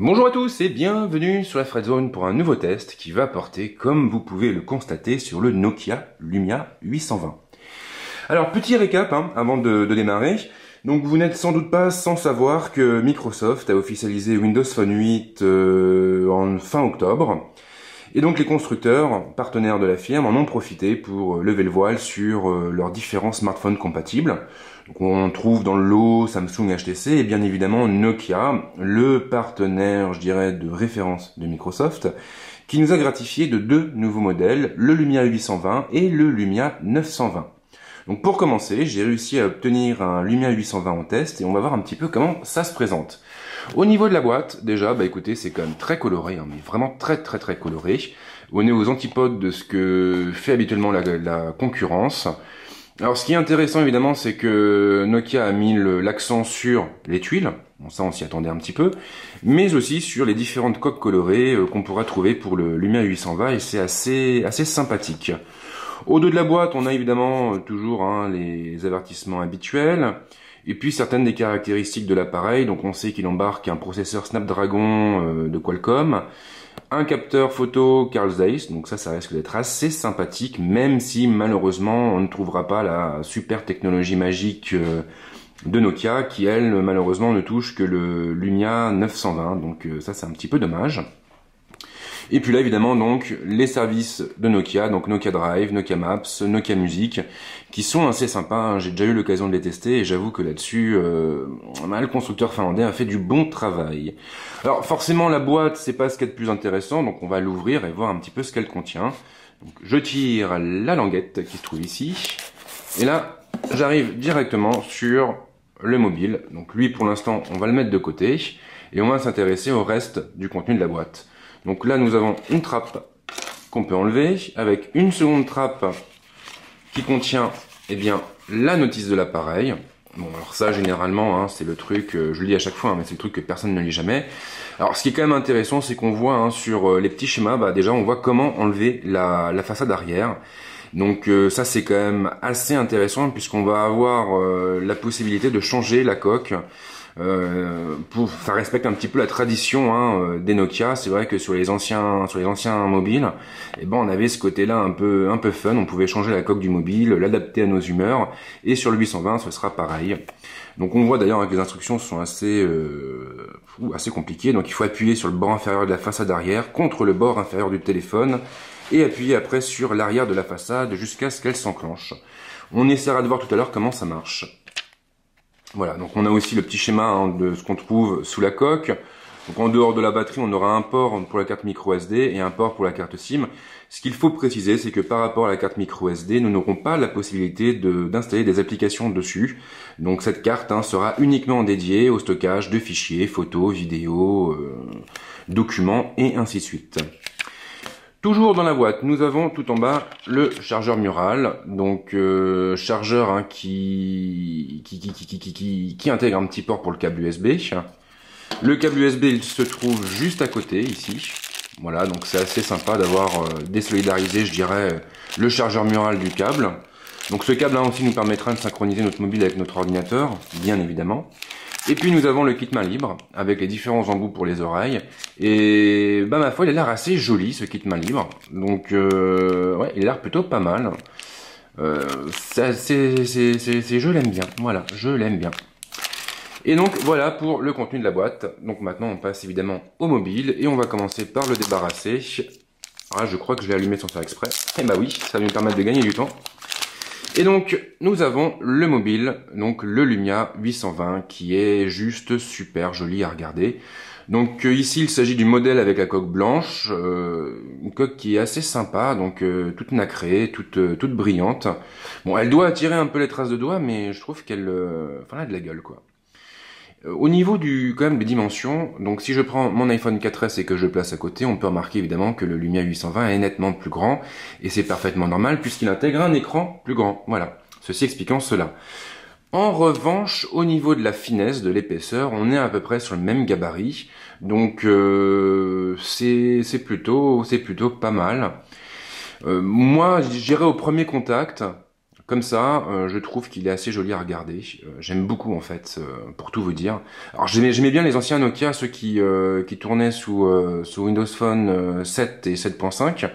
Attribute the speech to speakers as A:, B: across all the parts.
A: Bonjour à tous et bienvenue sur la Fredzone pour un nouveau test qui va porter, comme vous pouvez le constater, sur le Nokia Lumia 820. Alors, petit récap avant de démarrer. Donc, vous n'êtes sans doute pas sans savoir que Microsoft a officialisé Windows Phone 8 en fin octobre. Et donc, les constructeurs, partenaires de la firme, en ont profité pour lever le voile sur leurs différents smartphones compatibles. Donc, on trouve dans le lot Samsung, HTC et bien évidemment Nokia, le partenaire, je dirais, de référence de Microsoft, qui nous a gratifié de deux nouveaux modèles, le Lumia 820 et le Lumia 920. Donc pour commencer, j'ai réussi à obtenir un Lumia 820 en test et on va voir un petit peu comment ça se présente. Au niveau de la boîte, déjà, écoutez, c'est quand même très coloré, mais vraiment très coloré. On est aux antipodes de ce que fait habituellement la concurrence. Alors ce qui est intéressant évidemment, c'est que Nokia a mis l'accent sur les tuiles, bon ça on s'y attendait un petit peu, mais aussi sur les différentes coques colorées qu'on pourra trouver pour le Lumia 820 et c'est assez sympathique. Au dos de la boîte, on a évidemment toujours les avertissements habituels, et puis certaines des caractéristiques de l'appareil. Donc on sait qu'il embarque un processeur Snapdragon de Qualcomm, un capteur photo Carl Zeiss, donc ça risque d'être assez sympathique, même si malheureusement on ne trouvera pas la super technologie magique de Nokia, qui elle malheureusement ne touche que le Lumia 920, donc ça c'est un petit peu dommage. Et puis là, évidemment, donc, les services de Nokia, donc Nokia Drive, Nokia Maps, Nokia Music, qui sont assez sympas. J'ai déjà eu l'occasion de les tester et j'avoue que là-dessus, le constructeur finlandais a fait du bon travail. Alors, forcément, la boîte, c'est pas ce qu'il y a de plus intéressant, donc on va l'ouvrir et voir un petit peu ce qu'elle contient. Donc, je tire la languette qui se trouve ici. Et là, j'arrive directement sur le mobile. Donc lui, pour l'instant, on va le mettre de côté et on va s'intéresser au reste du contenu de la boîte. Donc là, nous avons une trappe qu'on peut enlever, avec une seconde trappe qui contient la notice de l'appareil. Bon, alors ça, généralement, c'est le truc, je le dis à chaque fois, mais c'est le truc que personne ne lit jamais. Alors, ce qui est quand même intéressant, c'est qu'on voit sur les petits schémas, déjà, on voit comment enlever la façade arrière. Donc ça, c'est quand même assez intéressant, puisqu'on va avoir la possibilité de changer la coque. Ça respecte un petit peu la tradition des Nokia. C'est vrai que sur les anciens mobiles, on avait ce côté-là un peu fun. On pouvait changer la coque du mobile, l'adapter à nos humeurs. Et sur le 820, ce sera pareil. Donc on voit d'ailleurs que les instructions sont assez compliquées. Donc il faut appuyer sur le bord inférieur de la façade arrière contre le bord inférieur du téléphone et appuyer après sur l'arrière de la façade jusqu'à ce qu'elle s'enclenche. On essaiera de voir tout à l'heure comment ça marche. Voilà, donc on a aussi le petit schéma de ce qu'on trouve sous la coque. Donc en dehors de la batterie, on aura un port pour la carte micro SD et un port pour la carte SIM. Ce qu'il faut préciser, c'est que par rapport à la carte micro SD, nous n'aurons pas la possibilité d'installer des applications dessus. Donc cette carte sera uniquement dédiée au stockage de fichiers, photos, vidéos, documents et ainsi de suite. Toujours dans la boîte, nous avons tout en bas le chargeur mural, donc chargeur qui intègre un petit port pour le câble USB. Le câble USB, il se trouve juste à côté ici. Voilà, donc c'est assez sympa d'avoir désolidarisé, je dirais, le chargeur mural du câble. Donc ce câble-là aussi nous permettra de synchroniser notre mobile avec notre ordinateur, bien évidemment. Et puis nous avons le kit main libre avec les différents embouts pour les oreilles. Et ma foi, il a l'air assez joli ce kit main libre. Donc ouais, il a l'air plutôt pas mal. Je l'aime bien. Voilà, je l'aime bien. Et donc voilà pour le contenu de la boîte. Donc maintenant on passe évidemment au mobile et on va commencer par le débarrasser. Ah, je crois que je l'ai allumé sans faire exprès. Eh oui, ça va nous permettre de gagner du temps. Et donc, nous avons le mobile, donc le Lumia 820, qui est juste super joli à regarder. Donc ici, il s'agit du modèle avec la coque blanche, une coque qui est assez sympa, donc toute nacrée, toute brillante. Bon, elle doit attirer un peu les traces de doigts, mais je trouve qu'elle elle a de la gueule, quoi. Au niveau quand même des dimensions, donc si je prends mon iPhone 4S et que je le place à côté, on peut remarquer évidemment que le Lumia 820 est nettement plus grand, et c'est parfaitement normal puisqu'il intègre un écran plus grand. Voilà, ceci expliquant cela. En revanche, au niveau de la finesse, de l'épaisseur, on est à peu près sur le même gabarit, donc c'est plutôt pas mal. Moi, j'irai au premier contact. Comme ça, je trouve qu'il est assez joli à regarder. J'aime beaucoup en fait, pour tout vous dire. Alors j'aimais bien les anciens Nokia, ceux qui tournaient sous Windows Phone 7 et 7.5.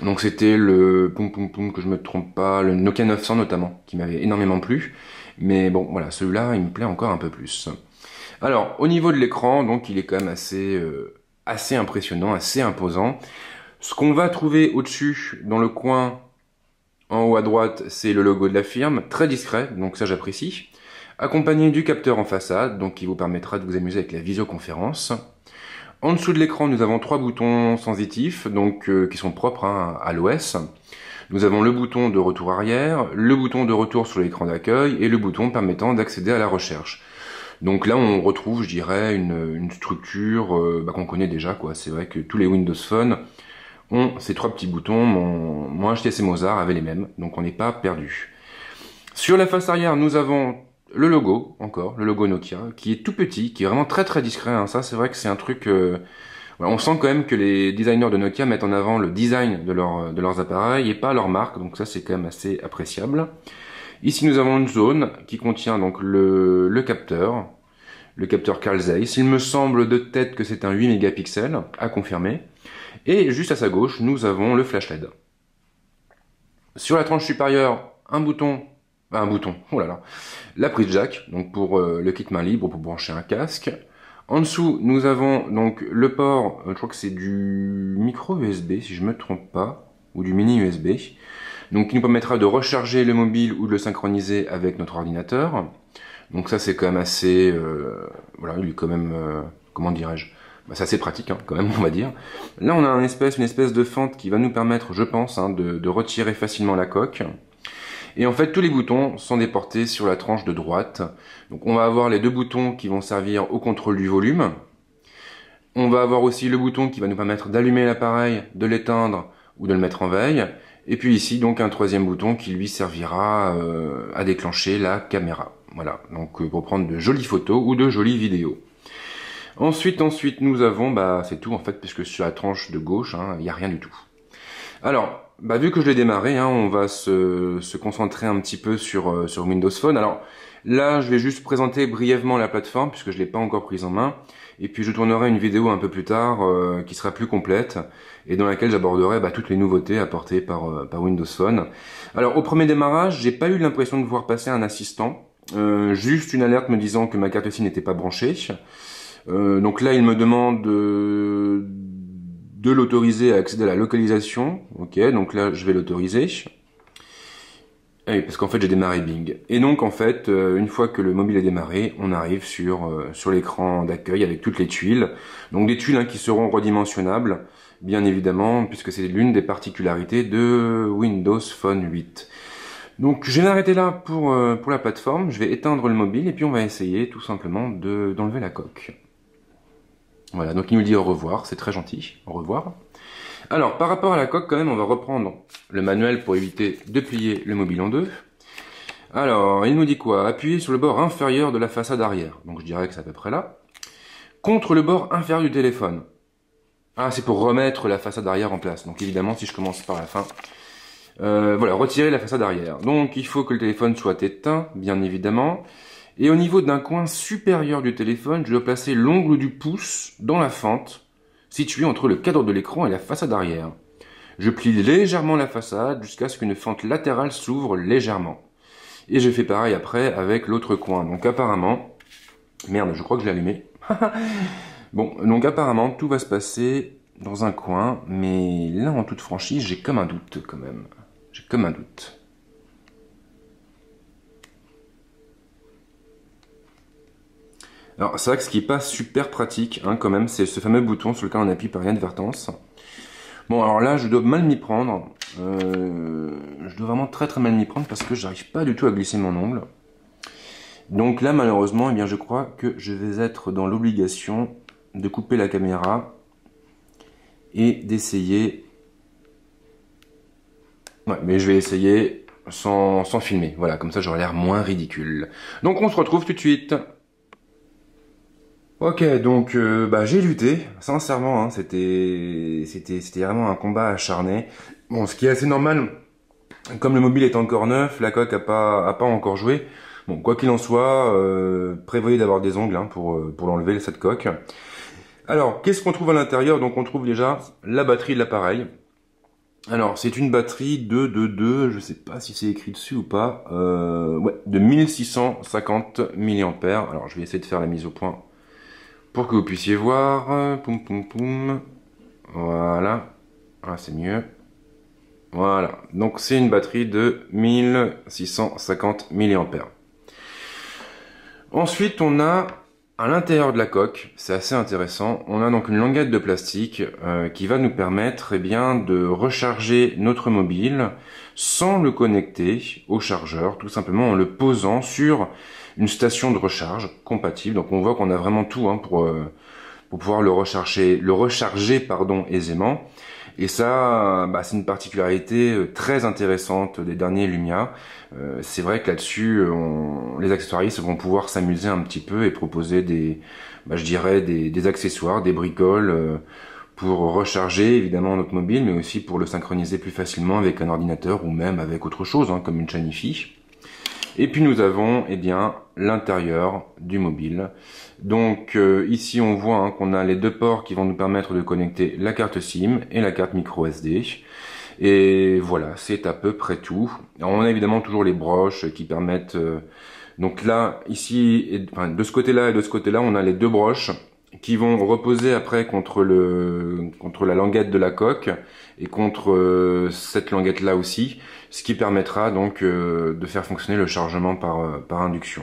A: Donc c'était le que je me trompe pas, le Nokia 900 notamment, qui m'avait énormément plu. Mais bon, voilà, celui-là, il me plaît encore un peu plus. Alors, au niveau de l'écran, donc il est quand même assez impressionnant, assez imposant. Ce qu'on va trouver au-dessus, dans le coin, en haut à droite, c'est le logo de la firme, très discret, donc ça j'apprécie. Accompagné du capteur en façade, donc qui vous permettra de vous amuser avec la visioconférence. En dessous de l'écran, nous avons 3 boutons sensitifs, donc qui sont propres à l'OS. Nous avons le bouton de retour arrière, le bouton de retour sur l'écran d'accueil et le bouton permettant d'accéder à la recherche. Donc là, on retrouve, je dirais, une structure qu'on connaît déjà, quoi. C'est vrai que tous les Windows Phone ont ces 3 petits boutons. Mon HTC Mozart avait les mêmes, donc on n'est pas perdu. Sur la face arrière, nous avons le logo, encore, le logo Nokia, qui est tout petit, qui est vraiment très très discret. Hein. Ça, c'est vrai que c'est un truc... on sent quand même que les designers de Nokia mettent en avant le design de leurs appareils et pas leur marque, donc ça c'est quand même assez appréciable. Ici, nous avons une zone qui contient donc le capteur Carl Zeiss. Il me semble de tête que c'est un 8 mégapixels, à confirmer. Et juste à sa gauche, nous avons le flash LED. Sur la tranche supérieure, un bouton, oh là là, la prise jack, donc pour le kit main libre, pour brancher un casque. En dessous, nous avons donc le port, je crois que c'est du micro USB, si je me trompe pas, ou du mini USB. Donc qui nous permettra de recharger le mobile ou de le synchroniser avec notre ordinateur. Donc ça c'est quand même assez, voilà, il est quand même, comment dirais-je, c'est assez pratique hein, quand même on va dire. Là on a une espèce de fente qui va nous permettre, je pense, hein, de retirer facilement la coque. Et en fait tous les boutons sont déportés sur la tranche de droite. Donc on va avoir les 2 boutons qui vont servir au contrôle du volume. On va avoir aussi le bouton qui va nous permettre d'allumer l'appareil, de l'éteindre ou de le mettre en veille. Et puis ici donc un 3e bouton qui lui servira à déclencher la caméra. Voilà, donc pour prendre de jolies photos ou de jolies vidéos. Ensuite nous avons, c'est tout en fait, puisque sur la tranche de gauche, il n'y a rien du tout. Alors, vu que je l'ai démarré, on va se concentrer un petit peu sur Windows Phone. Alors là, je vais juste présenter brièvement la plateforme, puisque je ne l'ai pas encore prise en main. Et puis je tournerai une vidéo un peu plus tard, qui sera plus complète, et dans laquelle j'aborderai toutes les nouveautés apportées par Windows Phone. Alors au premier démarrage, j'ai pas eu l'impression de voir passer un assistant. Juste une alerte me disant que ma carte SIM n'était pas branchée. Donc là, il me demande de l'autoriser à accéder à la localisation. Ok, donc là, je vais l'autoriser. Ah oui, parce qu'en fait, j'ai démarré Bing. Et donc, en fait, une fois que le mobile est démarré, on arrive sur l'écran d'accueil avec toutes les tuiles. Donc des tuiles qui seront redimensionnables, bien évidemment, puisque c'est l'une des particularités de Windows Phone 8. Donc je vais m'arrêter là pour la plateforme, je vais éteindre le mobile et puis on va essayer tout simplement d'enlever la coque. Voilà, donc il nous dit au revoir, c'est très gentil, au revoir. Alors par rapport à la coque quand même, on va reprendre le manuel pour éviter de plier le mobile en 2. Alors il nous dit quoi? Appuyez sur le bord inférieur de la façade arrière, donc je dirais que c'est à peu près là. Contre le bord inférieur du téléphone. Ah, c'est pour remettre la façade arrière en place, donc évidemment si je commence par la fin... voilà, retirer la façade arrière. Donc il faut que le téléphone soit éteint, bien évidemment. Et au niveau d'un coin supérieur du téléphone, je dois placer l'ongle du pouce dans la fente située entre le cadre de l'écran et la façade arrière. Je plie légèrement la façade jusqu'à ce qu'une fente latérale s'ouvre légèrement. Et je fais pareil après avec l'autre coin. Donc apparemment... Merde, je crois que je l'ai allumé. Bon, donc apparemment tout va se passer dans un coin, mais là en toute franchise, j'ai comme un doute quand même. J'ai comme un doute. Alors c'est vrai que ce qui est pas super pratique quand même, c'est ce fameux bouton sur lequel on appuie par inadvertance. Bon alors là je dois mal m'y prendre. Je dois vraiment très mal m'y prendre parce que j'arrive pas du tout à glisser mon ongle. Donc là malheureusement, je crois que je vais être dans l'obligation de couper la caméra et d'essayer... Ouais, mais je vais essayer sans filmer. Voilà, comme ça j'aurai l'air moins ridicule. Donc on se retrouve tout de suite. Ok, donc j'ai lutté, sincèrement, c'était vraiment un combat acharné. Bon, ce qui est assez normal Comme le mobile est encore neuf, la coque a pas encore joué. Bon, quoi qu'il en soit, prévoyez d'avoir des ongles hein, pour l'enlever, cette coque. Alors, qu'est-ce qu'on trouve à l'intérieur? Donc, on trouve déjà la batterie de l'appareil. Alors, c'est une batterie je sais pas si c'est écrit dessus ou pas, ouais, de 1650 mAh. Alors, je vais essayer de faire la mise au point pour que vous puissiez voir. Poum, poum, poum. Voilà. Ah, c'est mieux. Voilà. Donc, c'est une batterie de 1650 mAh. Ensuite, on a à l'intérieur de la coque, c'est assez intéressant, on a donc une languette de plastique qui va nous permettre de recharger notre mobile sans le connecter au chargeur, tout simplement en le posant sur une station de recharge compatible. Donc on voit qu'on a vraiment tout hein, pour pouvoir le recharger aisément. Et ça, c'est une particularité très intéressante des derniers Lumia. C'est vrai que là-dessus, les accessoiristes vont pouvoir s'amuser un petit peu et proposer des accessoires, des bricoles pour recharger évidemment notre mobile, mais aussi pour le synchroniser plus facilement avec un ordinateur ou même avec autre chose, hein, comme une chaîne Wi-Fi. Et puis nous avons l'intérieur du mobile. Donc ici on voit hein, qu'on a les deux ports qui vont nous permettre de connecter la carte SIM et la carte micro SD. Et voilà, c'est à peu près tout. Alors, on a évidemment toujours les broches qui permettent... donc là, ici, de ce côté-là et de ce côté-là, on a les deux broches qui vont reposer après contre la languette de la coque et contre cette languette-là aussi, ce qui permettra donc de faire fonctionner le chargement par induction.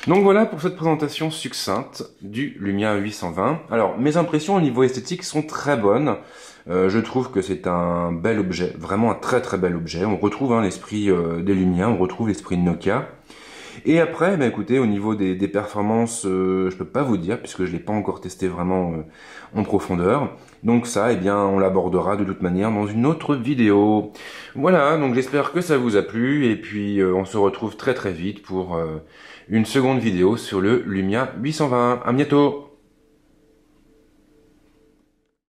A: Donc voilà pour cette présentation succincte du Lumia 820. Alors mes impressions au niveau esthétique sont très bonnes. Je trouve que c'est un bel objet, vraiment un très très bel objet. On retrouve hein, l'esprit des Lumia, on retrouve l'esprit de Nokia. Et après, écoutez, au niveau des performances, je peux pas vous dire puisque je l'ai pas encore testé vraiment en profondeur. Donc ça, on l'abordera de toute manière dans une autre vidéo. Voilà, donc j'espère que ça vous a plu et puis on se retrouve très très vite pour une seconde vidéo sur le Lumia 820. À bientôt.